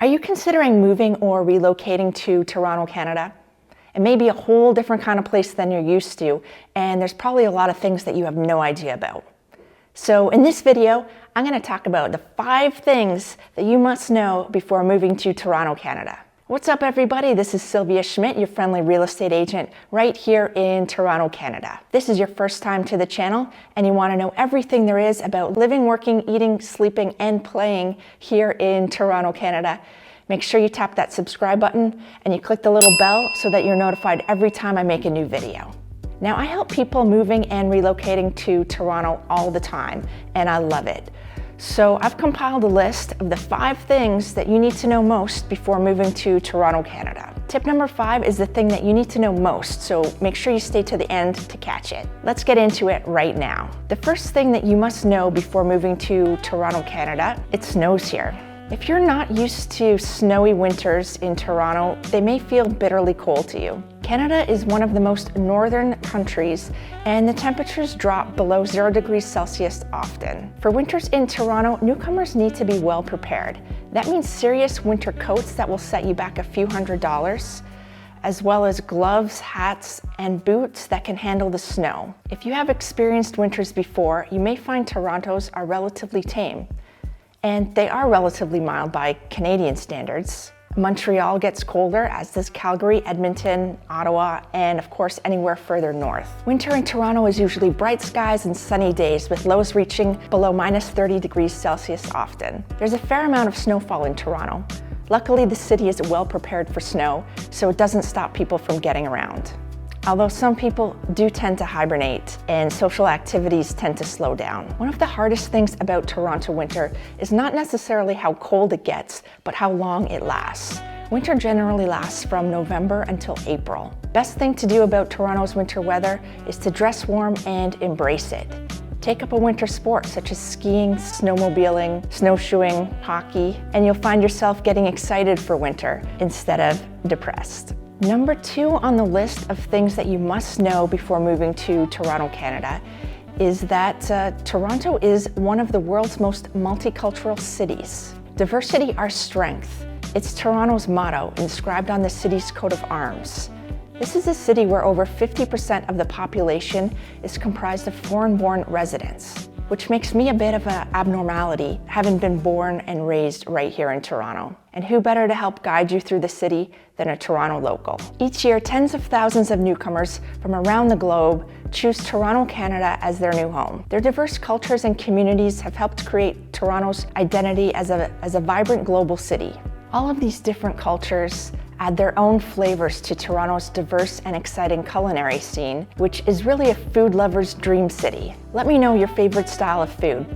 Are you considering moving or relocating to Toronto, Canada? It may be a whole different kind of place than you're used to, and there's probably a lot of things that you have no idea about. So in this video, I'm going to talk about the 5 things that you must know before moving to Toronto, Canada. What's up, everybody? This is Sylvia Schmidt, your friendly real estate agent right here in Toronto, Canada. This is your first time to the channel and you want to know everything there is about living, working, eating, sleeping, and playing here in Toronto, Canada. Make sure you tap that subscribe button and you click the little bell so that you're notified every time I make a new video. Now, I help people moving and relocating to Toronto all the time, and I love it. So I've compiled a list of the 5 things that you need to know most before moving to Toronto, Canada. Tip number 5 is the thing that you need to know most, so make sure you stay to the end to catch it. Let's get into it right now. The first thing that you must know before moving to Toronto, Canada, it snows here. If you're not used to snowy winters in Toronto, they may feel bitterly cold to you. Canada is one of the most northern countries, and the temperatures drop below 0 degrees Celsius often. For winters in Toronto, newcomers need to be well prepared. That means serious winter coats that will set you back a few $100s, as well as gloves, hats, and boots that can handle the snow. If you have experienced winters before, you may find Toronto's are relatively tame. And they are relatively mild by Canadian standards. Montreal gets colder, as does Calgary, Edmonton, Ottawa, and of course anywhere further north. Winter in Toronto is usually bright skies and sunny days with lows reaching below minus 30 degrees Celsius often. There's a fair amount of snowfall in Toronto. Luckily, the city is well prepared for snow, so it doesn't stop people from getting around. Although some people do tend to hibernate and social activities tend to slow down. One of the hardest things about Toronto winter is not necessarily how cold it gets, but how long it lasts. Winter generally lasts from November until April. Best thing to do about Toronto's winter weather is to dress warm and embrace it. Take up a winter sport such as skiing, snowmobiling, snowshoeing, hockey, and you'll find yourself getting excited for winter instead of depressed. Number 2 on the list of things that you must know before moving to Toronto, Canada is that Toronto is one of the world's most multicultural cities. Diversity, our strength. It's Toronto's motto, inscribed on the city's coat of arms. This is a city where over 50% of the population is comprised of foreign-born residents, which makes me a bit of an abnormality, having been born and raised right here in Toronto. And who better to help guide you through the city than a Toronto local? Each year, tens of thousands of newcomers from around the globe choose Toronto, Canada as their new home. Their diverse cultures and communities have helped create Toronto's identity as a vibrant global city. All of these different cultures add their own flavors to Toronto's diverse and exciting culinary scene, which is really a food lover's dream city. Let me know your favorite style of food.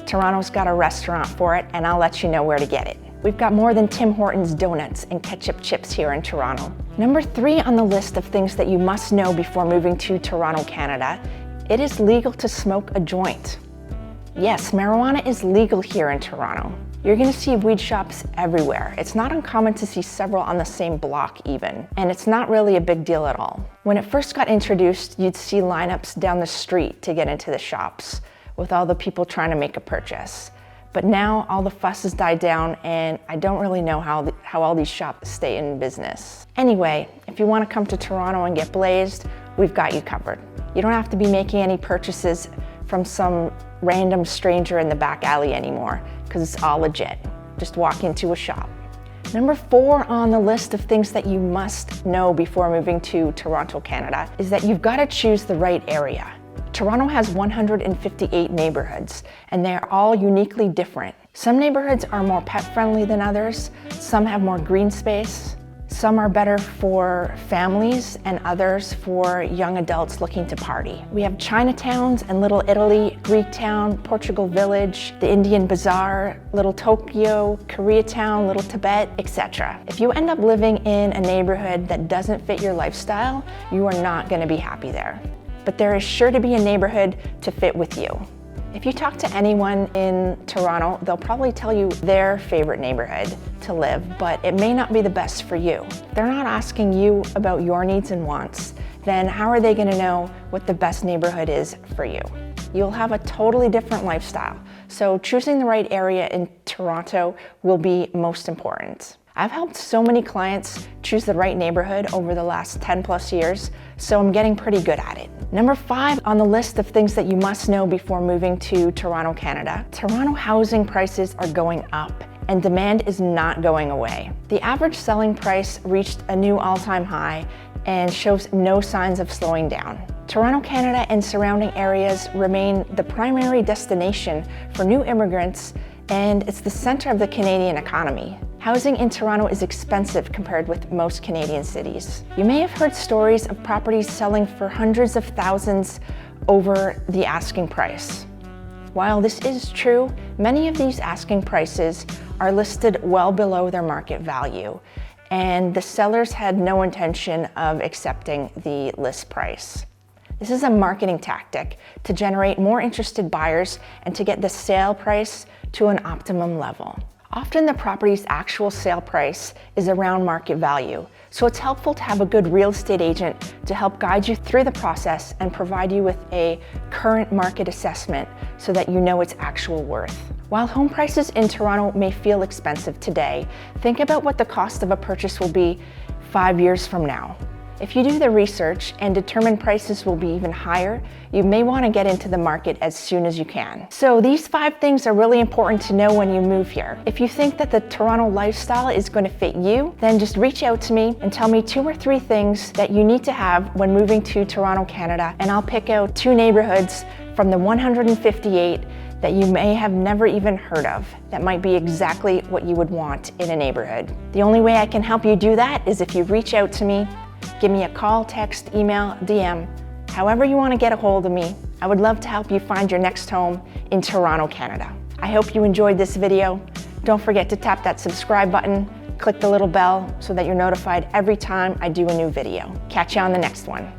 Toronto's got a restaurant for it, and I'll let you know where to get it. We've got more than Tim Hortons donuts and ketchup chips here in Toronto. Number 3 on the list of things that you must know before moving to Toronto, Canada, it is legal to smoke a joint. Yes, marijuana is legal here in Toronto. You're gonna see weed shops everywhere. It's not uncommon to see several on the same block even, and it's not really a big deal at all. When it first got introduced, you'd see lineups down the street to get into the shops, with all the people trying to make a purchase. But now all the fuss has died down, and I don't really know how all these shops stay in business. Anyway, if you wanna come to Toronto and get blazed, we've got you covered. You don't have to be making any purchases from some random stranger in the back alley anymore, because it's all legit. Just walk into a shop. Number 4 on the list of things that you must know before moving to Toronto, Canada, is that you've got to choose the right area. Toronto has 158 neighborhoods, and they're all uniquely different. Some neighborhoods are more pet-friendly than others, some have more green space, some are better for families, and others for young adults looking to party. We have Chinatowns and Little Italy, Greektown, Portugal Village, the Indian Bazaar, Little Tokyo, Koreatown, Little Tibet, etc. If you end up living in a neighborhood that doesn't fit your lifestyle, you are not going to be happy there. But there is sure to be a neighborhood to fit with you. If you talk to anyone in Toronto, they'll probably tell you their favorite neighborhood to live, but it may not be the best for you. If they're not asking you about your needs and wants, then how are they going to know what the best neighborhood is for you? You'll have a totally different lifestyle, So choosing the right area in Toronto will be most important. I've helped so many clients choose the right neighborhood over the last 10 plus years, so I'm getting pretty good at it. Number 5 on the list of things that you must know before moving to Toronto, Canada. Toronto housing prices are going up and demand is not going away. The average selling price reached a new all-time high and shows no signs of slowing down. Toronto, Canada and surrounding areas remain the primary destination for new immigrants, and it's the center of the Canadian economy. Housing in Toronto is expensive compared with most Canadian cities. You may have heard stories of properties selling for hundreds of thousands over the asking price. While this is true, many of these asking prices are listed well below their market value, and the sellers had no intention of accepting the list price. This is a marketing tactic to generate more interested buyers and to get the sale price to an optimum level. Often the property's actual sale price is around market value, so it's helpful to have a good real estate agent to help guide you through the process and provide you with a current market assessment so that you know its actual worth. While home prices in Toronto may feel expensive today, think about what the cost of a purchase will be 5 years from now. If you do the research and determine prices will be even higher, you may want to get into the market as soon as you can. So these 5 things are really important to know when you move here. If you think that the Toronto lifestyle is going to fit you, then just reach out to me and tell me 2 or 3 things that you need to have when moving to Toronto, Canada, and I'll pick out 2 neighborhoods from the 158 that you may have never even heard of that might be exactly what you would want in a neighborhood. The only way I can help you do that is if you reach out to me. Give me a call, text, email, DM, however you want to get a hold of me. I would love to help you find your next home in Toronto, Canada. I hope you enjoyed this video. Don't forget to tap that subscribe button, click the little bell so that you're notified every time I do a new video. Catch you on the next one.